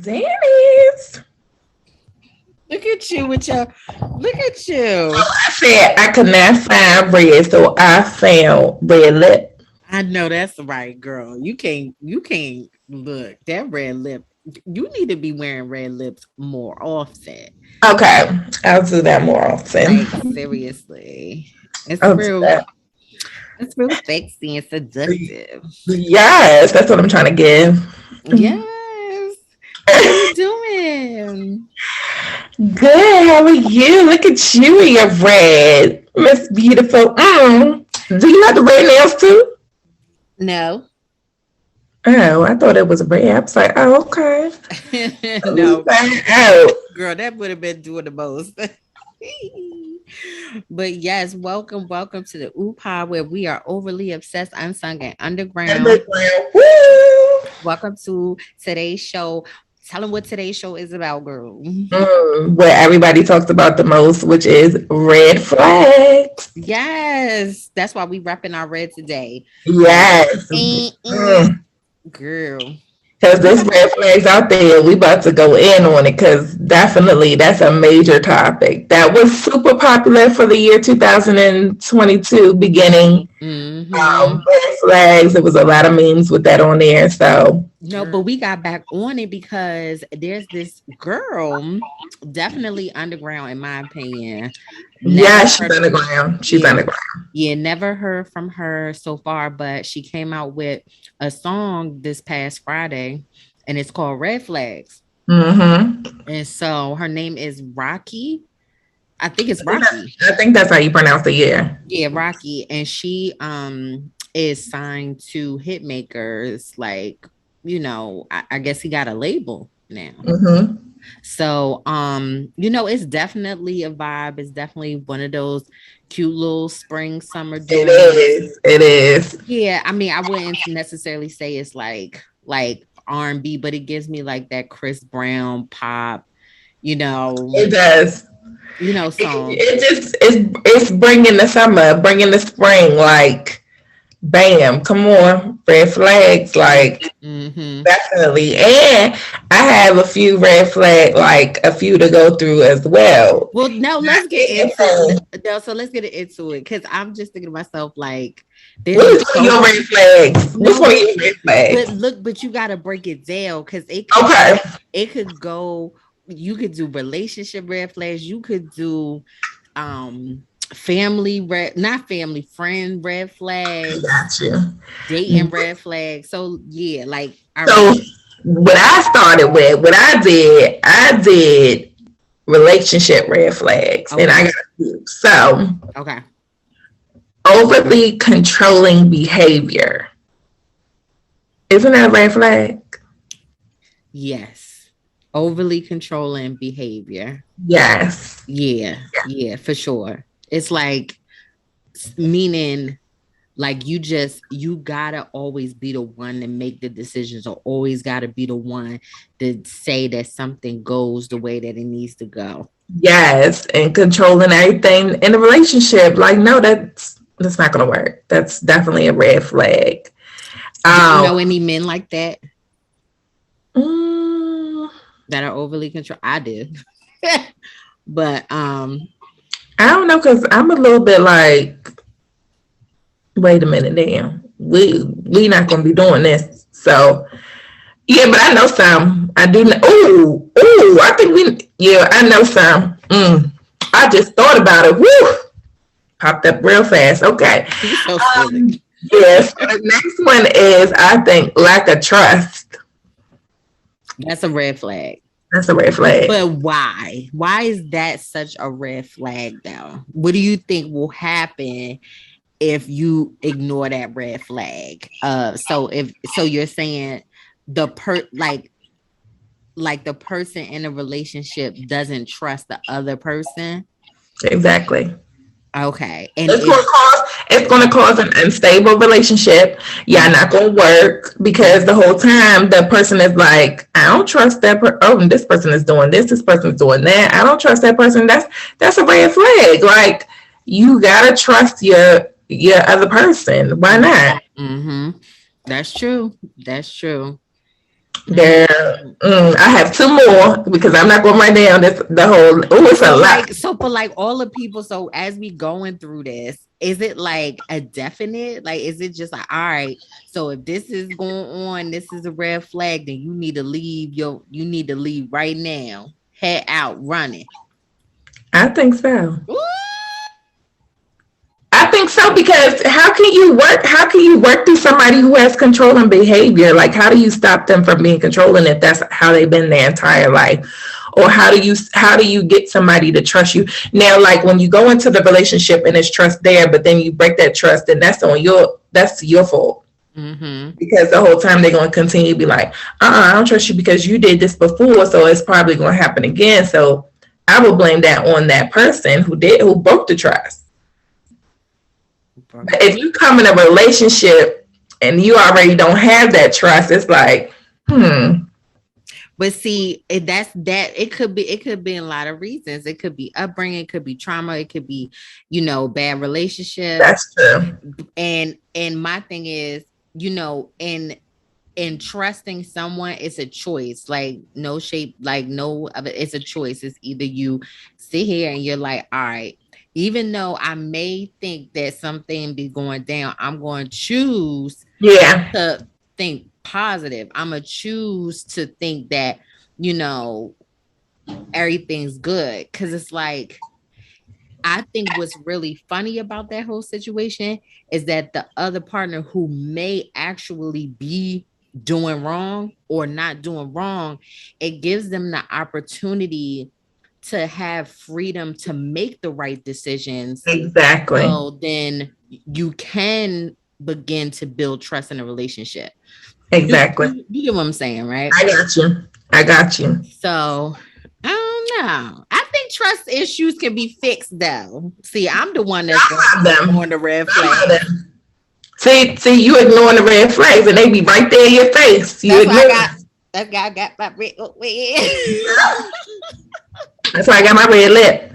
Dennis. Look at you with your, look at you. I said I could not find red, so I found red lip. I know that's right, girl. You can't look that red lip. You need to be wearing red lips more often. Okay, I'll do that more Like often. seriously. It's I'll do real, that. it's real sexy and seductive. Yes, that's what I'm trying to give. Yes. How you doing? Good. How are you? Look at you in your red, Miss Beautiful. Do you have the red nails too? No. Oh, I thought it was red. I was like, oh, okay. No, Oh, girl, that would have been doing the most. But yes, welcome to the UPA where we are overly obsessed, unsung, and underground. underground. Woo! Welcome to today's show. Tell them what today's show is about, girl. Where everybody talks about the most, which is red flags. Yes, that's why we repping our red today. Yes. Girl. Because there's red flags out there. We about to go in on it because definitely that's a major topic. That was super popular for the year 2022 beginning. Red flags. There was a lot of memes with that on there. So no, but we got back on it because there's this girl, definitely underground in my opinion. Yeah, she's underground. She's underground. Yeah, never heard from her so far, but she came out with a song this past Friday and it's called Red Flags. And so her name is Rahky. I think it's Rahky. I think that's how you pronounce it, yeah. Yeah, Rahky. And she is signed to hit makers, like, you know, I guess he got a label now. So it's definitely a vibe. It's definitely one of those cute little spring summer dudes. It is. Yeah, I mean, I wouldn't necessarily say it's like R&B, but it gives me like that Chris Brown pop, It does. Song. It's bringing the summer, bringing the spring, like bam, come on, red flags, like definitely. And I have a few red flag, like a few to go through as well. Well, no, let's get into it. No, so let's get into it because I'm just thinking to myself, like, what are your red flags? Which one are your red flags? But you gotta break it down because it could go. You could do relationship red flags. You could do friend red flags. Gotcha. Dating red flags. So yeah, like what I did relationship red flags. And I got you. So overly controlling behavior. Isn't that a red flag? Yes. Overly controlling behavior. Yes. Yeah, for sure. It's like meaning like you gotta always be the one to make the decisions or always gotta be the one to say that something goes the way that it needs to go. Yes, and controlling everything in a relationship. Like, no, that's not gonna work. That's definitely a red flag. Do you know any men like that? That are overly control. I did. But I don't know, because I'm a little bit like, wait a minute, damn. We not gonna be doing this. So yeah, but I know some. I do know. I think I know some. I just thought about it. Woo! Popped up real fast. Okay. So yes. The next one is, I think, lack of trust. That's a red flag. That's a red flag. But why? Why is that such a red flag, though? What do you think will happen if you ignore that red flag? So you're saying the the person in a relationship doesn't trust the other person? Exactly. Okay. And it's going to cause an unstable relationship. Yeah, not going to work because the whole time the person is like, I don't trust that this person is doing this person is doing that. I don't trust that person. That's a red flag. Like, you got to trust your other person. Why not? That's true. There, I have two more because I'm not going to write down the whole. Oh, it's a lot. So for like all the people, so as we going through this, is it like a definite? Like, is it just like, all right, so if this is going on, this is a red flag, then you need to leave right now. Head out running. I think so. Ooh. I think so, because how can you work through somebody who has controlling behavior? Like, how do you stop them from being controlling if that's how they've been their entire life? Or how do you get somebody to trust you? Now, like when you go into the relationship and there's trust there, but then you break that trust, and that's your fault. Mm-hmm. Because the whole time they're going to continue to be like, I don't trust you because you did this before, so it's probably going to happen again. So I will blame that on that person who broke the trust. But if you come in a relationship and you already don't have that trust, it's like, But see, it could be a lot of reasons. It could be upbringing, it could be trauma, it could be, bad relationships. That's true. And my thing is, in trusting someone, it's a choice. Like it's a choice. It's either you sit here and you're like, all right, even though I may think that something be going down, I'm going to choose to think positive. I'm going to choose to think that, everything's good. Because it's like, I think what's really funny about that whole situation is that the other partner who may actually be doing wrong or not doing wrong, it gives them the opportunity to have freedom to make the right decisions. Exactly. So then you can begin to build trust in a relationship. Exactly. You get what I'm saying, right? I got you. So I don't know. I think trust issues can be fixed though. See, I'm the one that's on the red flag. See, you ignoring the red flags and they be right there in your face. That's why I got my red. That's why I got my red lip.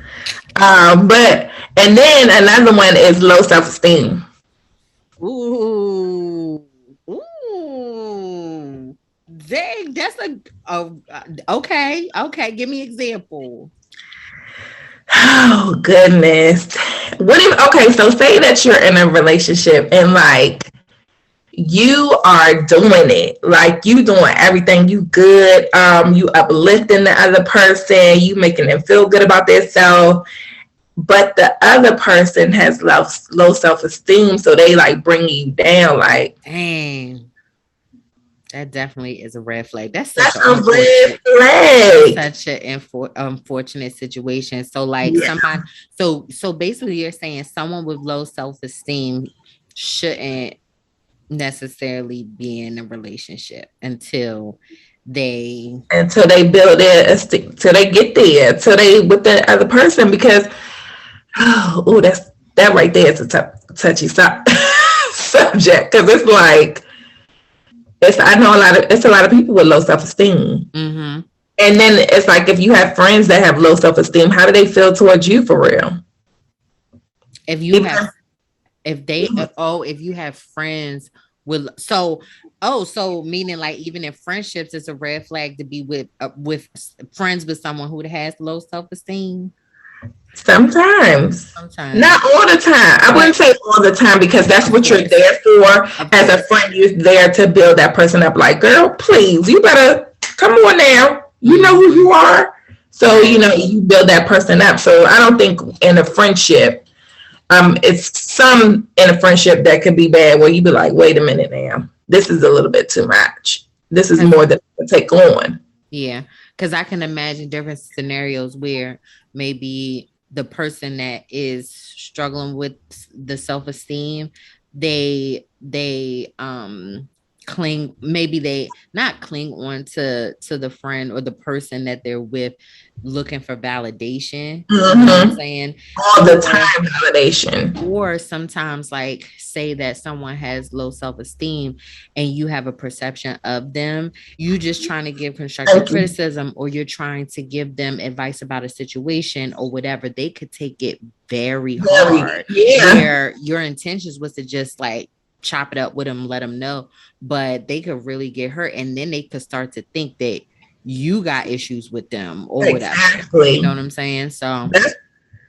And then another one is low self-esteem. Ooh. Dang, that's okay. Give me an example. Oh goodness. So say that you're in a relationship and like you are doing it, like you doing everything, you good, you uplifting the other person, you making them feel good about themselves, but the other person has low self-esteem, so they like bring you down. Like, dang, that definitely is a red flag. That's a red flag. Such an unfortunate situation. So like somebody, so basically you're saying someone with low self-esteem shouldn't necessarily be in a relationship until they build their till they get there, till they with the other person, because that right there is a touchy subject, because it's like I know it's a lot of people with low self-esteem. Mm-hmm. And then it's like, if you have friends that have low self-esteem, how do they feel towards you for real? If you have friends with so meaning like even in friendships, it's a red flag to be with friends with someone who has low self-esteem. Sometimes, not all the time. I wouldn't say all the time, because that's what you're there for. As a friend, you're there to build that person up. Like, girl, please, you better come on now. You know who you are. So, you build that person up. So I don't think in a friendship, it's some in a friendship that could be bad, where you be like, wait a minute now, this is a little bit too much. This is more than I can take on. Yeah, because I can imagine different scenarios where maybe the person that is struggling with the self-esteem, they cling, maybe they not cling on to the friend or the person that they're with, looking for validation. Mm-hmm. You know what I'm saying? All the time validation. Or sometimes, like, say that someone has low self-esteem and you have a perception of them, you just trying to give constructive criticism, or you're trying to give them advice about a situation or whatever, they could take it very hard. Yeah. Where your intentions was to just like chop it up with them, let them know, but they could really get hurt, and then they could start to think that you got issues with them or whatever. You know what I'm saying? So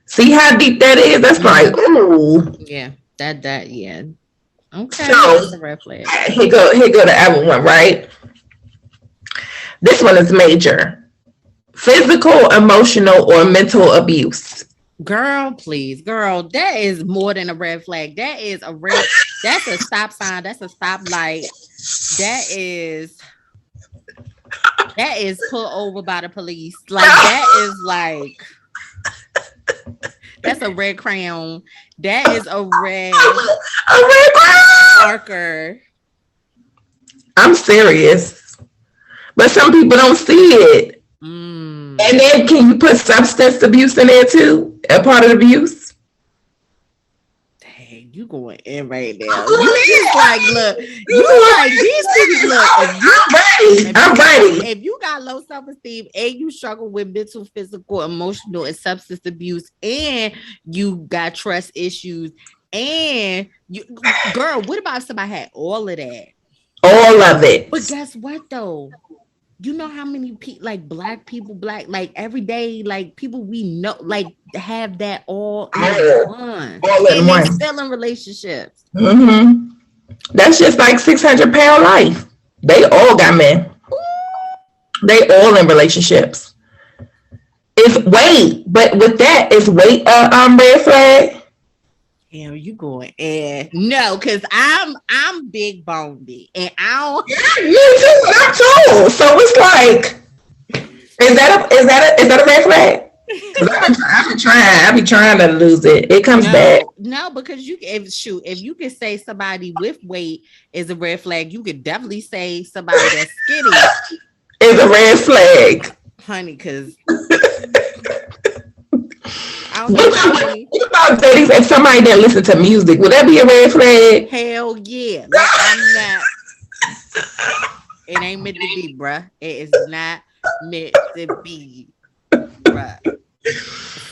see how deep that is? That's like, ooh. Yeah, that yeah. Okay. So that's a red flag. Here go the other one, right? This one is major. Physical, emotional, or mental abuse. Girl, please. Girl, that is more than a red flag. That is a red, that's a stop sign. That's a stop light. That is put over by the police. Like that is like that's a red crayon. That is a red marker. I'm serious. But some people don't see it. And then can you put substance abuse in there too? A part of the abuse? Dang, you going in right now. You just like, look, you like these people, look, I'm ready. If you got low self-esteem and you struggle with mental, physical, emotional, and substance abuse, and you got trust issues, and you, girl, what about if somebody had all of that? All of it. But guess what though? You know how many people, like black people, like every day, like people we know, like have that all in one. And they still in relationships. Mm-hmm. That's just like 600-pound life. They all got men. They all in relationships. It's weight, but with that, is weight a red flag? Damn, you going no, because I'm big boned and I don't. Yeah, you too. I'm too. So it's like, is that a red flag? I be trying to lose it. It comes back. No, because if you could say somebody with weight is a red flag, you could definitely say somebody that's skinny is a red flag, honey. Because what about ladies? If somebody didn't listen to music, would that be a red flag? Hell yeah. Like, I'm not. It ain't meant to be, bruh. It is not meant to be, bruh.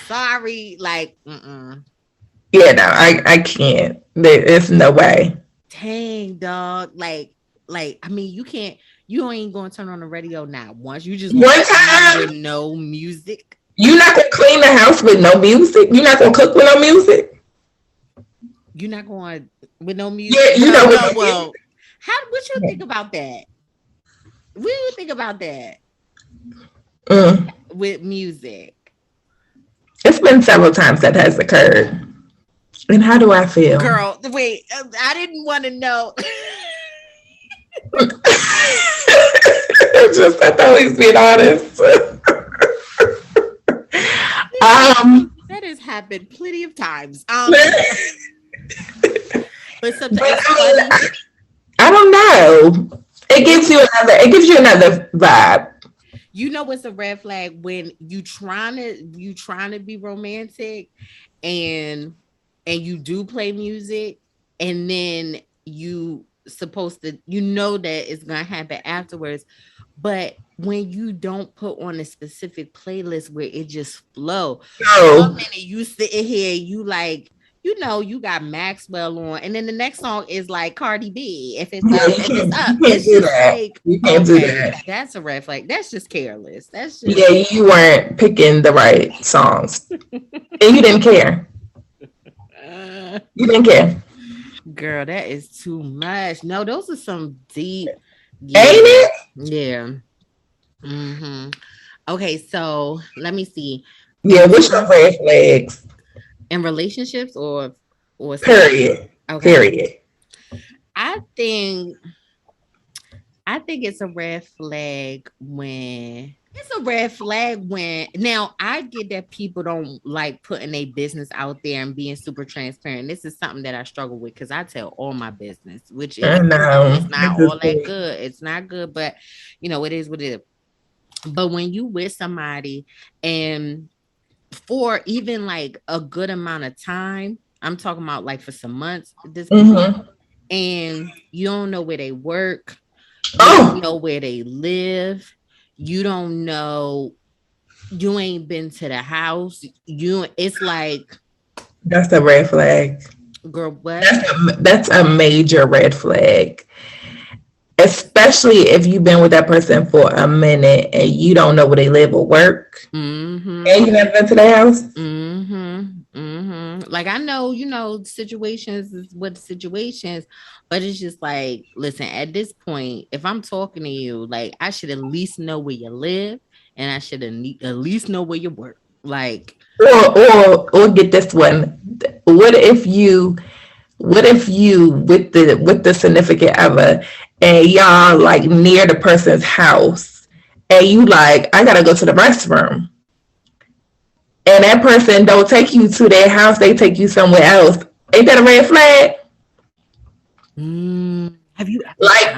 Sorry, like, Yeah, no, I can't. There's no way. Dang, dog. Like, I mean, you ain't gonna turn on the radio now. Once you just one time with no music. You're not gonna clean the house with no music. You're not gonna cook with no music. You're not going with no music. Yeah, you know. Well, what you think about that? What do you think about that? With music. It's been several times that has occurred. And how do I feel? Girl, wait, I didn't want to know. I thought he's being honest. That has happened plenty of times. But sometimes I don't know. It gives you another vibe. You know what's a red flag? When you trying to be romantic and you do play music, and then you supposed to, you know that it's gonna happen afterwards, but when you don't put on a specific playlist where it just flow, one minute you sitting here, you like, you know, you got Maxwell on, and then the next song is like Cardi B. If it's up, it's just like, you can't do that. That's a red flag. That's just careless. That's just, yeah, you weren't picking the right songs, and you didn't care. You didn't care, girl. That is too much. No, those are some deep. Ain't it? Yeah. Mm-hmm. Okay, so let me see. Yeah, what's your red flags? In relationships or period. Okay. Period. I think it's a red flag when now I get that people don't like putting their business out there and being super transparent. This is something that I struggle with because I tell all my business, which is it's not all that good. It's not good, but you know, it is what it is. But when you with somebody and for even like a good amount of time, I'm talking about like for some months at this point, and you don't know where they work, you don't know where they live, you don't know, you ain't been to the house, it's like that's a red flag. Girl, what? That's a major red flag. Especially if you've been with that person for a minute and you don't know where they live or work. Mm-hmm. And you never been to their house. Mm-hmm. Mm-hmm. Like I know, situations is what situations, but it's just like, listen, at this point, if I'm talking to you, like I should at least know where you live and I should at least know where you work. Like, Or get this one. What if you with the significant other and y'all like near the person's house and you like, I gotta go to the restroom. And that person don't take you to their house, they take you somewhere else. Ain't that a red flag? have you ever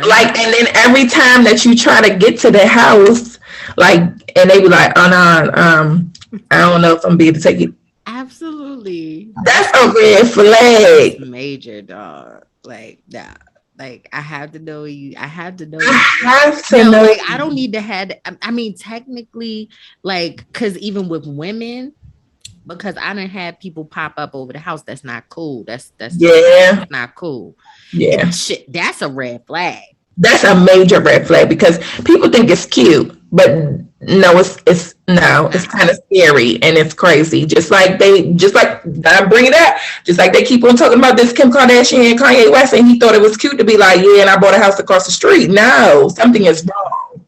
Like, and then every time that you try to get to the house, like, and they be like, oh no, I don't know if I'm be able to take you. Absolutely. That's a red flag. Major, dog. Like that. Like I have to know you. I have to know. I have to know. Like I don't need to have. I mean, technically, like, because even with women, because I done had people pop up over the house. That's not cool. That's not cool. Yeah, shit. That's a red flag. That's a major red flag because people think it's cute, but no, it's kind of scary and it's crazy. Just like I bring it up, just like they keep on talking about this Kim Kardashian and Kanye West, and he thought it was cute to be like, yeah, and I bought a house across the street. No, something is wrong.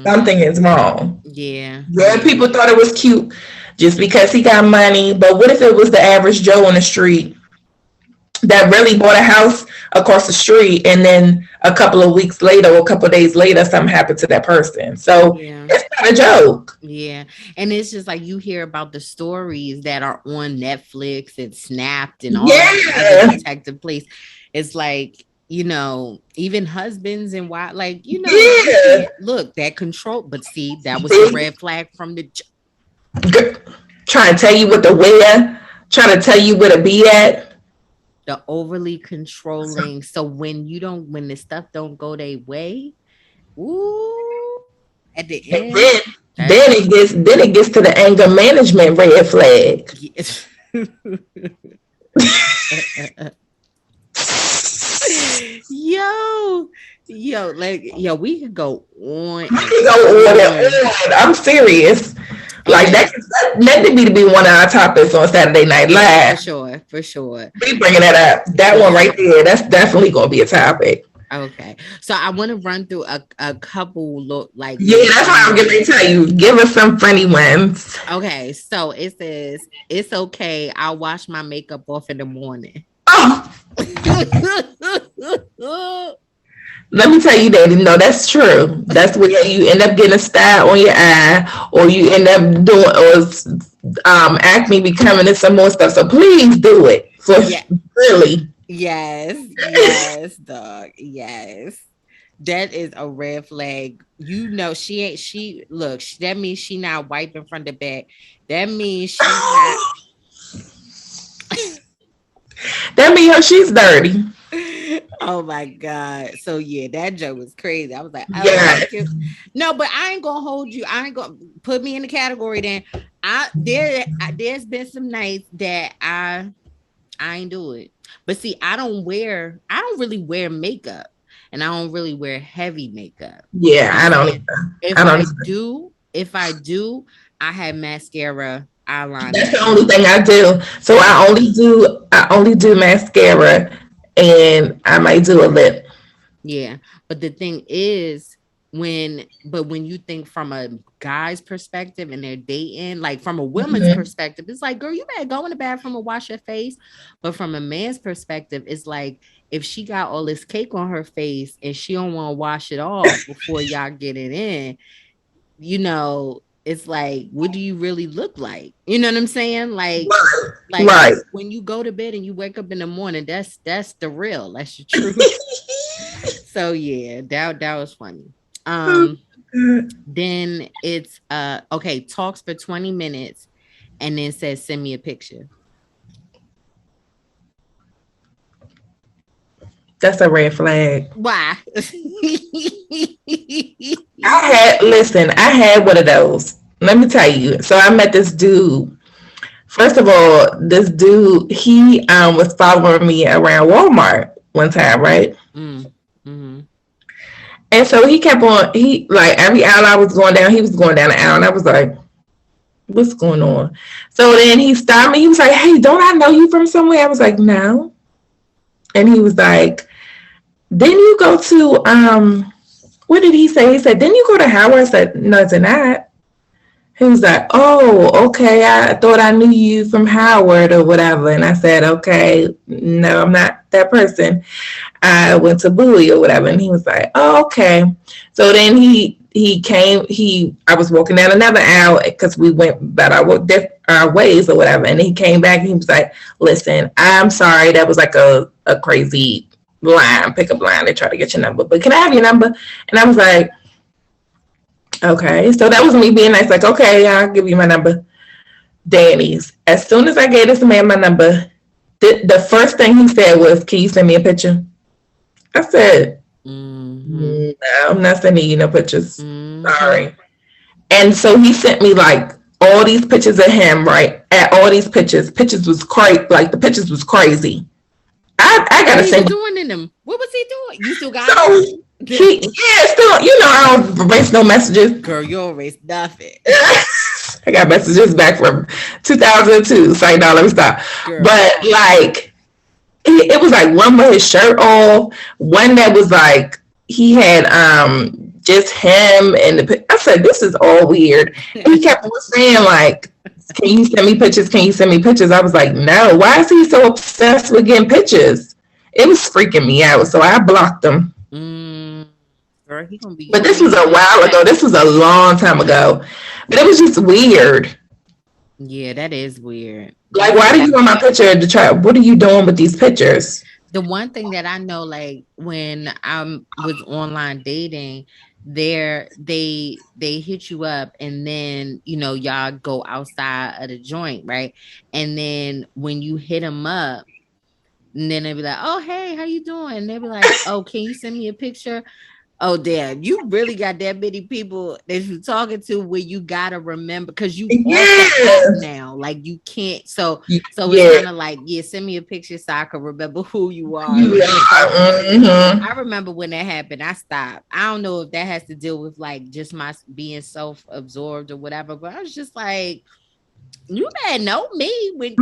Something is wrong. Yeah. People thought it was cute just because he got money, but what if it was the average Joe on the street that really bought a house across the street, and then a couple of weeks later or a couple of days later, something happened to that person? So it's not a joke. Yeah. And it's just like you hear about the stories that are on Netflix and Snapped and all that detective place. It's like, even husbands and wives, like, look, that control, but see, that was a red flag from the trying to tell you what to wear, trying to tell you where to be at. The overly controlling. So when the stuff don't go their way, at the end, then it gets to the anger management red flag. We could go on. I'm serious. Like that need to be one of our topics on Saturday Night Live. For sure. We bringing that up. That one right there. That's definitely going to be a topic. Okay, so I want to run through a couple that's why I'm going to tell you. Give us some funny ones. Okay, so it says it's okay. I'll wash my makeup off in the morning. Oh. Let me tell you that, that's true. That's where you end up getting a star on your eye, or you end up doing, acne becoming and some more stuff. So please do it really. Yes, dog. Yes. That is a red flag. That means she not wiping from the back. That means she not. That means she's dirty. Oh my God. So that joke was crazy. I was like, no, but I ain't gonna hold you. I ain't gonna put me in the category then. There's been some nights that I ain't do it. But see, I don't really wear makeup, and I don't really wear heavy makeup. Yeah, I don't either. If I do, I have mascara, eyeliner. That's the only thing I do. So I only do mascara, and I might do a lip. Yeah, but the thing is, when you think from a guy's perspective and they're dating, like from a woman's perspective, it's like, girl, you better go in the bathroom and wash your face. But from a man's perspective, it's like, if she got all this cake on her face and she don't want to wash it off before y'all get it in, it's like, what do you really look like? You know what I'm saying? Like when you go to bed and you wake up in the morning, that's the real, that's the truth. So that was funny. Then it's talks for 20 minutes and then says, send me a picture. That's a red flag. Why? I had one of those. Let me tell you. So I met this dude First of all, this dude, he was following me around Walmart one time, right? Mm-hmm. And so he kept on, he like every aisle I was going down, he was going down the aisle, and I was like, what's going on? So then he stopped me. He was like, hey, don't I know you from somewhere? I was like, no. And he was like, didn't you go to what did he say? He said, didn't you go to Howard? I said, no, it's not. He was like, oh, okay. I thought I knew you from Howard or whatever. And I said, okay, no, I'm not that person. I went to Bowie or whatever. And he was like, oh, okay. So then he came, I was walking down another aisle because we went about our ways or whatever. And he came back and he was like, listen, I'm sorry. That was like a crazy pickup line. They try to get your number, but can I have your number? And I was like, okay. So that was me being nice, like, okay, I'll give you my number. Danny's. As soon as I gave this man my number, the first thing he said was, can you send me a picture? I said, no, I'm not sending you no pictures. Sorry. And so he sent me like all these pictures of him, right? At all these pictures. Pictures was crazy. Like the pictures was crazy. I gotta say. What was he doing in them? What was he doing? You still got him? Still, I don't erase no messages. Girl, you don't erase nothing. I got messages back from 2002. So no, let me stop. Girl. But like, it was like one with his shirt off, one that was like he had just him and I said, this is all weird. And he kept on saying like, can you send me pictures? Can you send me pictures? I was like, no. Why is he so obsessed with getting pictures? It was freaking me out. So I blocked him. Girl, he gonna be. But this was a while ago. This was a long time ago. But it was just weird. Yeah, that is weird. Like, why do you want my picture to try? What are you doing with these pictures? The one thing that I know, like when I was online dating, they hit you up and then y'all go outside of the joint, right? And then when you hit them up, and then they be like, oh hey, how you doing? And they be like, oh, can you send me a picture? Oh damn, you really got that many people that you're talking to where you gotta remember because you off now. Like you can't so it's kind of like, send me a picture so I can remember who you are. I remember when that happened, I stopped. I don't know if that has to deal with like just my being self-absorbed or whatever, but I was just like, you better know me.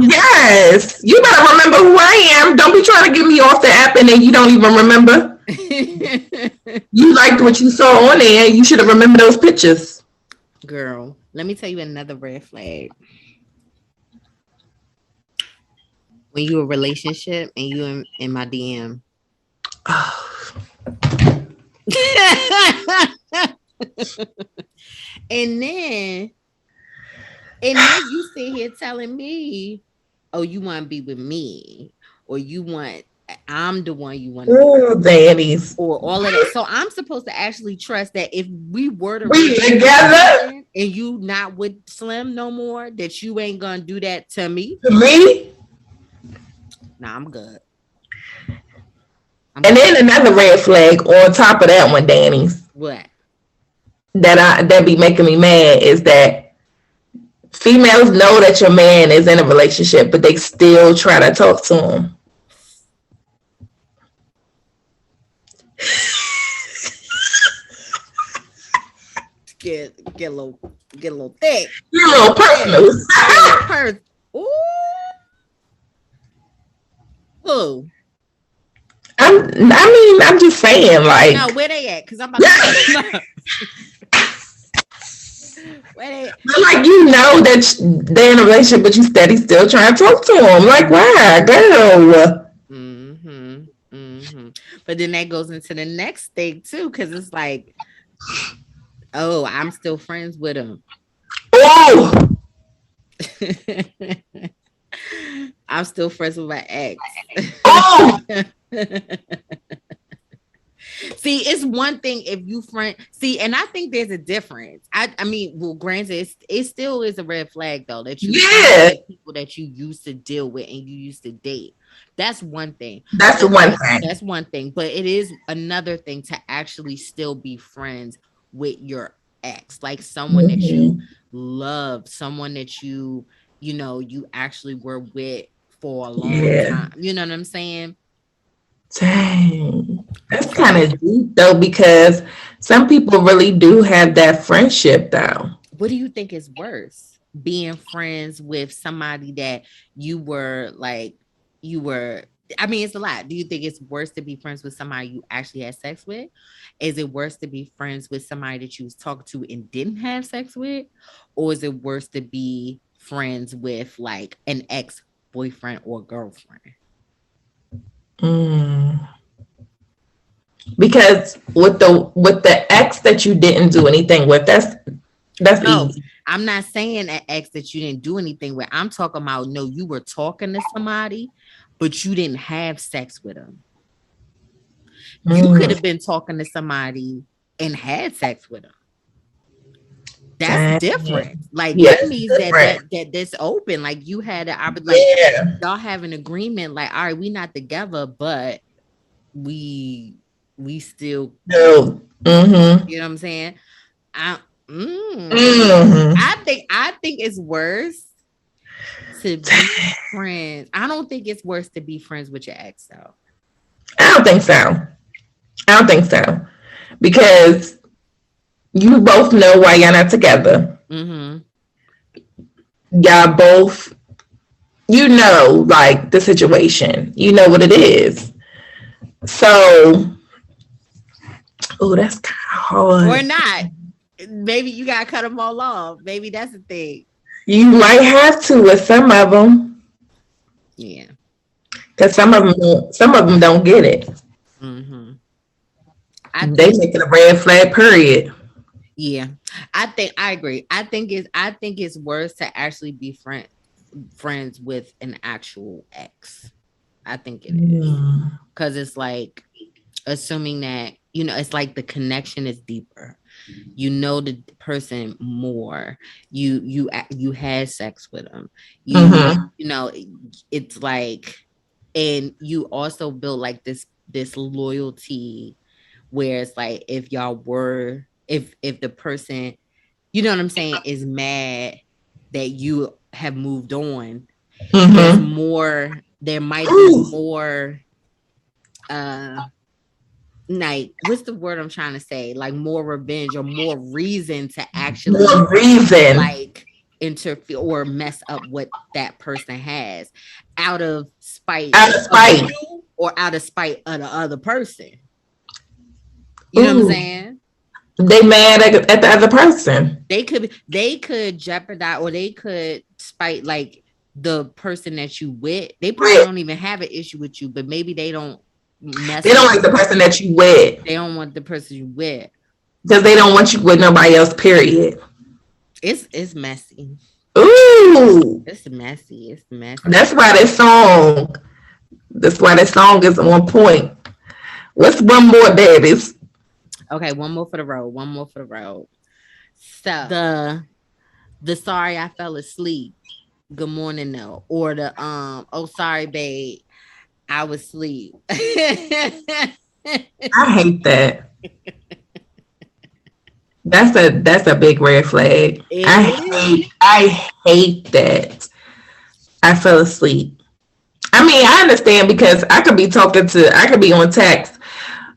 Yes, you better remember who I am. Don't be trying to get me off the app and then you don't even remember. You liked what you saw on there. You should have remembered those pictures. Girl, let me tell you another red flag. When you in a relationship and you in my DM. And then you sit here telling me, oh, you want to be with me, or I'm the one you want to be, or all of that. So I'm supposed to actually trust that if we were to be together and you not with Slim no more, that you ain't gonna do that to me. Nah, I'm good. Then another red flag on top of that one, Danny's. What? That be making me mad is that females know that your man is in a relationship, but they still try to talk to him. Get a little thick. You're a little personal. Ooh. Who? I'm just saying, like. No, where they at? Because I'm about to look them up. Where they at? Like, you know that they're in a relationship, but you steady still trying to talk to them. Like, why, girl? But then that goes into the next thing too, because it's like, oh, I'm still friends with him. Oh. I'm still friends with my ex. Oh. See, it's one thing if you friend. See, and I think there's a difference. I mean, well, granted, it still is a red flag though that you like people that you used to deal with and you used to date. That's one thing. That's one thing. But it is another thing to actually still be friends with your ex, like someone that you love, someone that you you actually were with for a long time. You know what I'm saying? Dang. That's kind of deep though, because some people really do have that friendship though. What do you think is worse? Being friends with somebody that you were like, you were, I mean, it's a lot. Do you think it's worse to be friends with somebody you actually had sex with? Is it worse to be friends with somebody that you was talking to and didn't have sex with? Or is it worse to be friends with like an ex-boyfriend or girlfriend? Because with the ex that you didn't do anything with, that's easy. I'm not saying an ex that you didn't do anything with. I'm talking about you were talking to somebody, but you didn't have sex with them. You could have been talking to somebody and had sex with them. That's different. Like that means that that's open. Like you had it. I was like, y'all have an agreement. Like, all right, we not together, but we still. No. You know what I'm saying? I think it's worse to be friends. I don't think it's worse to be friends with your ex though. I don't think so. Because you both know why y'all not together. Y'all both, like the situation. You know what it is. So, that's kind of hard. Or not. Maybe you gotta cut them all off. Maybe that's the thing. You might have to with some of them. Yeah. Because some of them don't get it. They make it a red flag, period. Yeah, I agree. I think it's worse to actually be friends with an actual ex. I think it is, because it's like assuming that it's like the connection is deeper. You know the person more. You had sex with them. It's like, and you also build like this loyalty, where it's like if y'all were. If the person, you know what I'm saying, is mad that you have moved on, there's more. There might be more. Like, what's the word I'm trying to say? Like more revenge or more reason to actually like interfere or mess up what that person has out of spite of you or out of spite of the other person. You know what I'm saying? They mad at the other person. They could jeopardize, or they could spite like the person that you with. They probably don't even have an issue with you, but maybe they don't mess. They don't like the person that you with. They don't want the person you with because they don't want you with nobody else. Period. It's messy. Ooh, it's messy. That's why this song. Is on point. What's one more, babies? Okay, one more for the road. So the sorry I fell asleep. Good morning, no. Or the oh sorry, babe, I was asleep. I hate that. That's a big red flag. I hate that. I fell asleep. I mean, I understand because I could be on text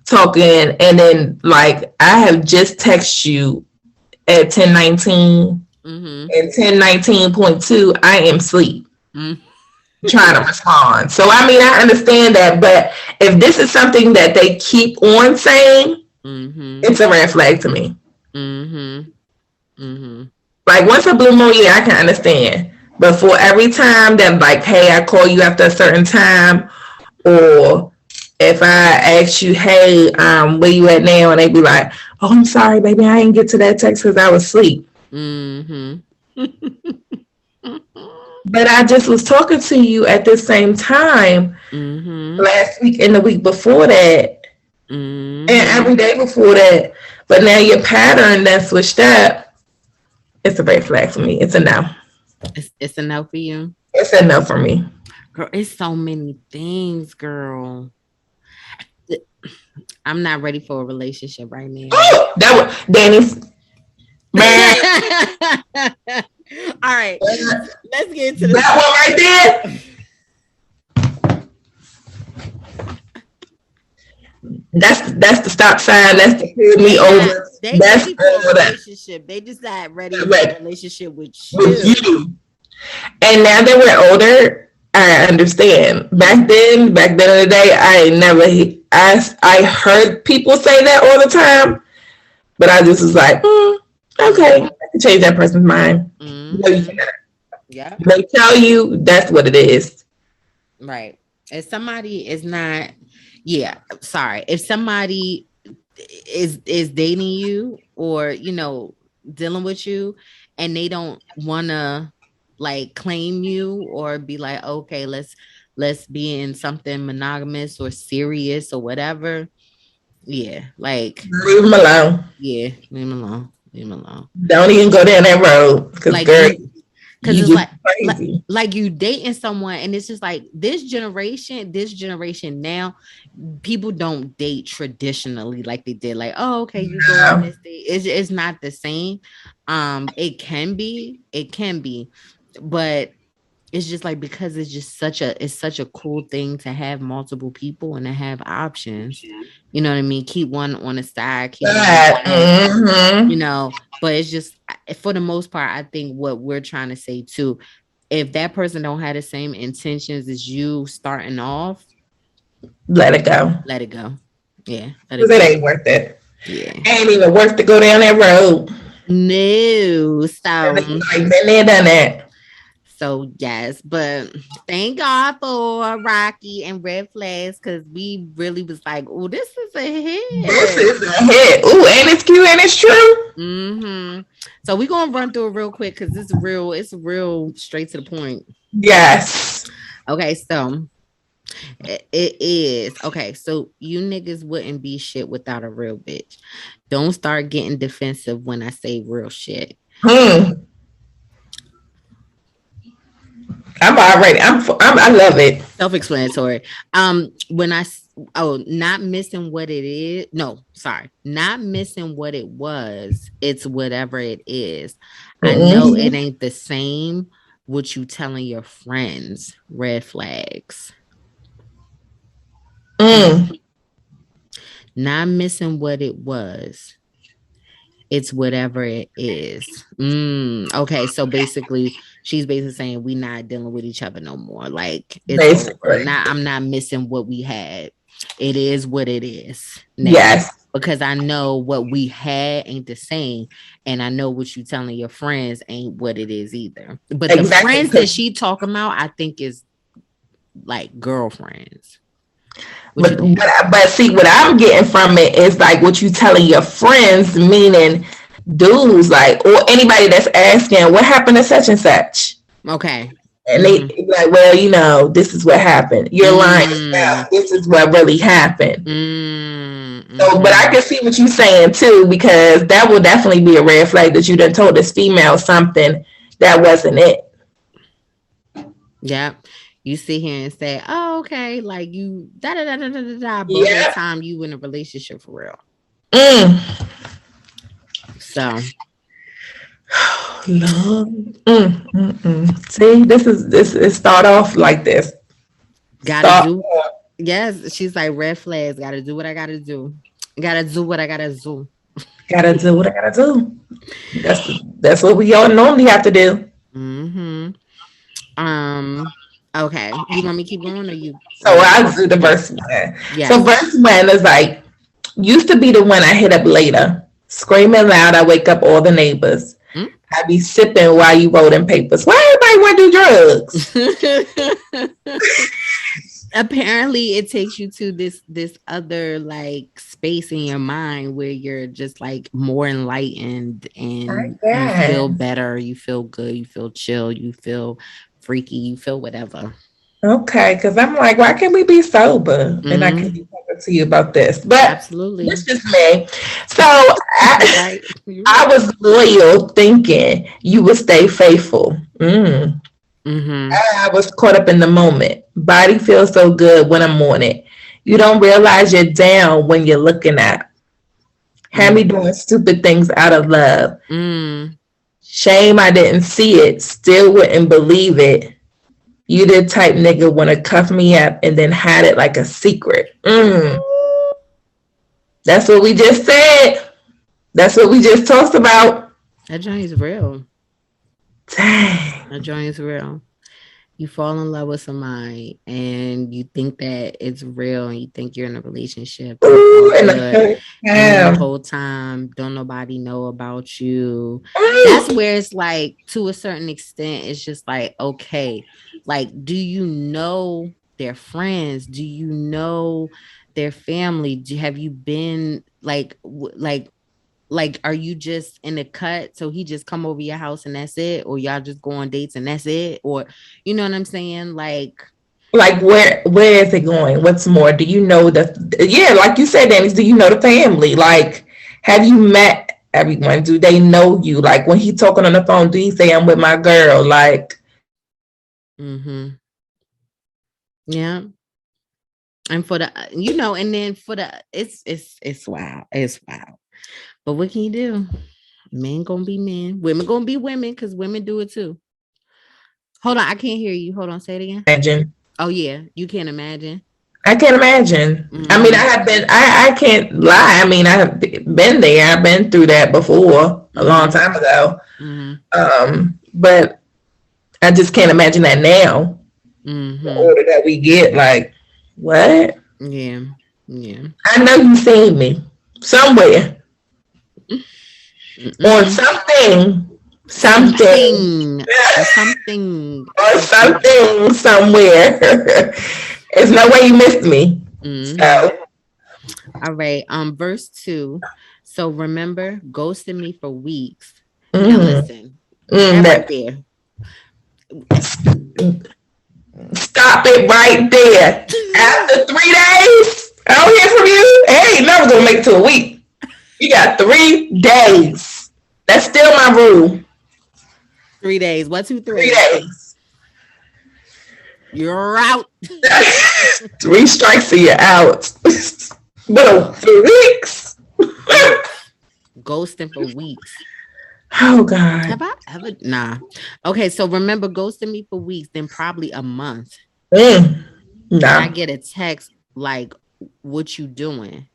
talking, and then like I have just texted you at 10:19, and 10:19.2 I am asleep trying to respond. So I mean, I understand that, but if this is something that they keep on saying, it's a red flag to me. Like once a blue moon, yeah, I can understand. But for every time that like, hey, I call you after a certain time, or if I ask you, hey, where you at now? And they be like, oh, I'm sorry, baby, I didn't get to that text because I was asleep. But I just was talking to you at the same time last week and the week before that, and every day before that. But now your pattern that switched up, it's a red flag for me. It's a no. It's a no for you? It's a no for me. Girl, it's so many things, girl. I'm not ready for a relationship right now. That was Danny's. All right. Let's get into that one right there. That's the stop sign. That's the pull me over. That's ready for a relationship. They just not ready for a relationship with you. And now that we're older, I understand. Back then in the day, I heard people say that all the time, but I just was like, okay, I can change that person's mind. Yeah. They tell you that's what it is. Right. If somebody is not, if somebody is dating you or, dealing with you and they don't want to like claim you or be like, okay, let's be in something monogamous or serious or whatever. Yeah. Like leave them alone. Yeah. Leave them alone. Leave them alone. Don't even go down that road. Because girl, because it's like you dating someone and it's just like this generation now, people don't date traditionally like they did. Like, oh, okay, you go on this date. It's not the same. It can be, but it's just like because it's just such a cool thing to have multiple people and to have options. You know what I mean? Keep one on the side, keep but it's just for the most part, I think what we're trying to say too, if that person don't have the same intentions as you starting off, let it go. Let it go. Yeah. Because it ain't worth it. Yeah. Ain't even worth to go down that road. No. So like been there, done that. So yes, but thank God for Rahky and Red Flags because we really was like, oh, this is a hit. This is a hit. Ooh, and it's cute and it's true. Mm-hmm. So we're gonna run through it real quick because it's real straight to the point. Yes. Okay, so it is okay. So you niggas wouldn't be shit without a real bitch. Don't start getting defensive when I say real shit. I love it. Self-explanatory. Not missing what it is. No, sorry. Not missing what it was. It's whatever it is. I know it ain't the same what you telling your friends. Red flags. Not missing what it was. It's whatever it is. Okay, so basically, she's basically saying we not dealing with each other no more. Like it's over. I'm not missing what we had. It is what it is. Now, yes, because I know what we had ain't the same, and I know what you telling your friends ain't what it is either. But the friends that she talking about, I think is like girlfriends. But see, what I'm getting from it is like what you telling your friends, meaning dudes, like, or anybody that's asking what happened to such and such. Okay. And they like, well, this is what happened. You're lying about this is what really happened. So, but I can see what you're saying too, because that will definitely be a red flag that you done told this female something that wasn't it. Yeah. You sit here and say, oh, okay, like you but that time you in a relationship for real. So see, this start off like this. Yes, she's like red flags, gotta do what I gotta do. Gotta do what I gotta do. Gotta do what I gotta do. That's what we all normally have to do. Okay, you want me to keep going or you? So I'll do the verse one. Yes. So verse one is like, used to be the one I hit up later. Screaming loud, I wake up all the neighbors. I be sipping while you rolling papers. Why everybody want to do drugs? Apparently it takes you to this other like space in your mind where you're just like more enlightened and you feel better, you feel good, you feel chill, you feel freaky, you feel whatever. Okay, because I'm like, why can't we be sober? And I can be talking to you about this. But absolutely, it's just me. So I was loyal, thinking you would stay faithful. I was caught up in the moment. Body feels so good when I'm on it. You don't realize you're down when you're looking at. Had me doing stupid things out of love. Shame I didn't see it. Still wouldn't believe it. You the type nigga wanna cuff me up and then hide it like a secret. That's what we just said. That's what we just talked about. That joint is real. Dang. That joint is real. You fall in love with somebody and you think that it's real and you think you're in a relationship. Ooh, and the whole time, don't nobody know about you. That's where it's like, to a certain extent, it's just like, okay, like, do you know their friends? Do you know their family? Have you been like are you just in the cut? So he just come over your house and that's it? Or y'all just go on dates and that's it? Or, you know what I'm saying? Like where is it going? What's more? Do you know like you said, Dennis, do you know the family? Like, have you met everyone? Do they know you? Like, when he talking on the phone, do he say, I'm with my girl? Like, yeah. And for the, and then for the, it's wild. It's wild. But what can you do? Men gonna be men. Women gonna be women, because women do it too. Hold on, I can't hear you. Hold on, say it again. Imagine. Oh yeah, you can't imagine. I can't imagine. I mean, I can't lie. I mean, I have been there. I've been through that before a long time ago. But I just can't imagine that now. The order that we get, like, what? Yeah. I know you've seen me somewhere. Or something somewhere. There's no way you missed me. So. All right. Verse 2. So remember, ghosting me for weeks. Now listen. Right there. Stop it right there. After 3 days, I don't hear from you. Hey, never gonna make it to a week. You got 3 days. That's still my rule. 3 days. 1, 2, 3. 3 days. You're out. 3 strikes and you're out. But 3 weeks. Ghosting for weeks. Oh God. Have I ever? Nah. Okay, so remember, ghosting me for weeks, then probably a month. Nah. I get a text like, what you doing?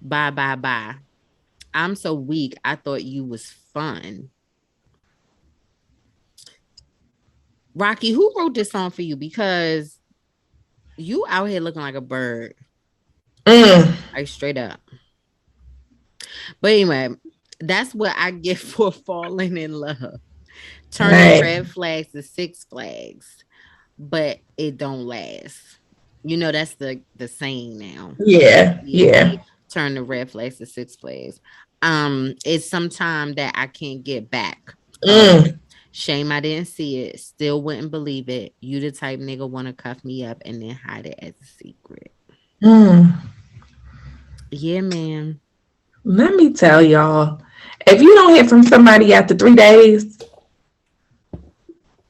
Bye. I'm so weak. I thought you was fun. Rahky, who wrote this song for you? Because you out here looking like a bird. Like, straight up. But anyway, that's what I get for falling in love. Turning red flags to Six Flags, but it don't last. You know, that's the saying now. Yeah. Turn the red flags to Six Flags. It's sometime that I can't get back. Shame I didn't see it. Still wouldn't believe it. You the type nigga want to cuff me up and then hide it as a secret. Yeah, man. Let me tell y'all, if you don't hear from somebody after 3 days,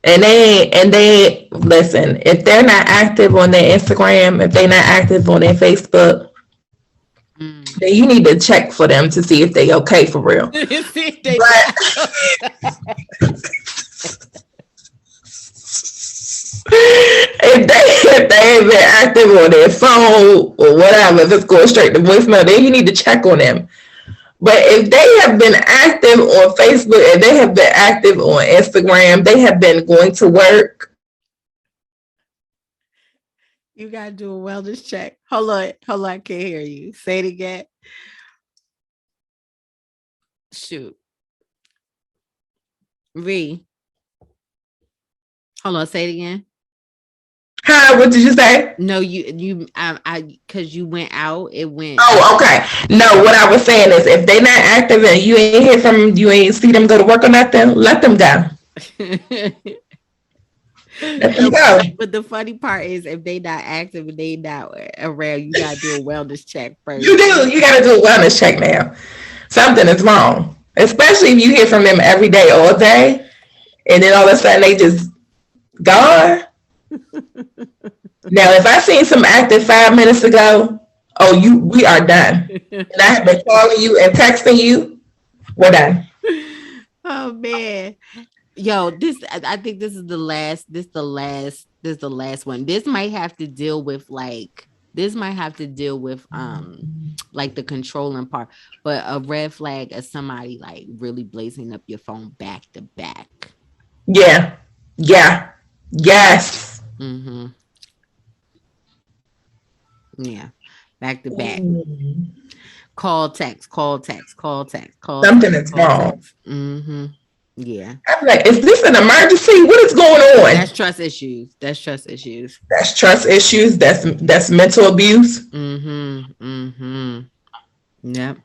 and they listen, if they're not active on their Instagram, if they're not active on their Facebook, then you need to check for them to see if they okay for real. If they ain't been active on their phone or whatever, if it's going straight to voicemail, then you need to check on them. But if they have been active on Facebook and they have been active on Instagram, they have been going to work. You gotta do a wellness check. Hold on, I can't hear you. Say it again. Shoot. Hold on, say it again. Huh? What did you say? No, I because you went out. It went. Oh, okay. No, what I was saying is, if they not active and you ain't hear from them, you ain't see them go to work or nothing, let them go. Let them go. But the funny part is, if they not active and they not around, you gotta do a wellness check first. You do. You gotta do a wellness check now. Something is wrong, especially if you hear from them every day, all day, and then all of a sudden they just gone. Now, if I seen some active 5 minutes ago, we are done. And I have been calling you and texting you, we're done. Oh man. Yo, I think this is the last, this is the last one. This might have to deal with like like the controlling part, but a red flag is somebody like really blazing up your phone back to back. Yeah. Yeah. Yes. Mm-hmm. Yeah. Back to back. Call, text, call, text, call, text, call. Something text, is call, wrong. Text. Mm-hmm. Yeah. I'm like, is this an emergency? What is going on? That's trust issues. That's trust issues. That's trust issues. That's mental abuse. Mm-hmm. Mm-hmm. Yep.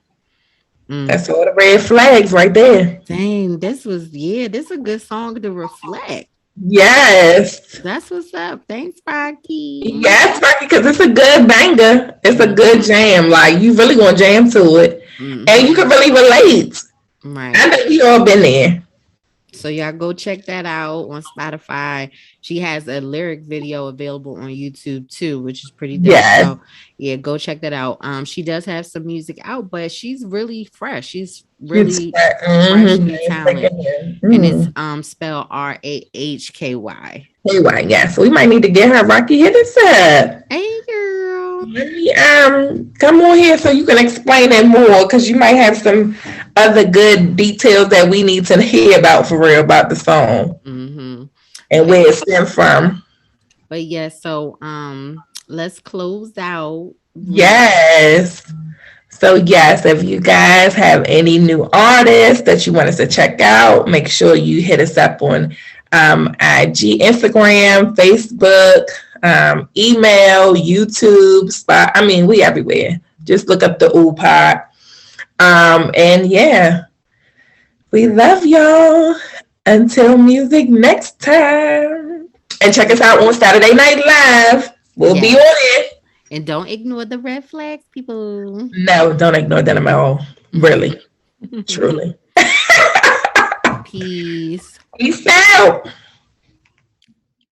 That's all the red flags right there. Dang, this is a good song to reflect. Yes. That's what's up. Thanks, Rahky. Yes, because it's a good banger. It's a good jam. Like, you really gonna jam to it. Mm-hmm. And you can really relate. Right. I know we all been there. So y'all go check that out on Spotify. She has a lyric video available on YouTube too, which is pretty dope. Yes. So yeah, go check that out. She does have some music out, but she's really fresh. She's really fresh new talent. And it's spelled Rahky. KY. Yeah. So we might need to get her. Rahky, hit us up. Hey girl. Come on here so you can explain it more, because you might have some other good details that we need to hear about for real about the song. Mm-hmm. And where it stems from. But yeah, so let's close out. Yes. So yes, if you guys have any new artists that you want us to check out, make sure you hit us up on IG, Instagram, Facebook, email, YouTube, we everywhere. Just look up the Ooh Pod. And yeah, we love y'all. Until music next time. And check us out on Saturday Night Live. We'll be on it. And don't ignore the red flags, people. No, don't ignore them at all. Really. Truly. Peace. Peace out.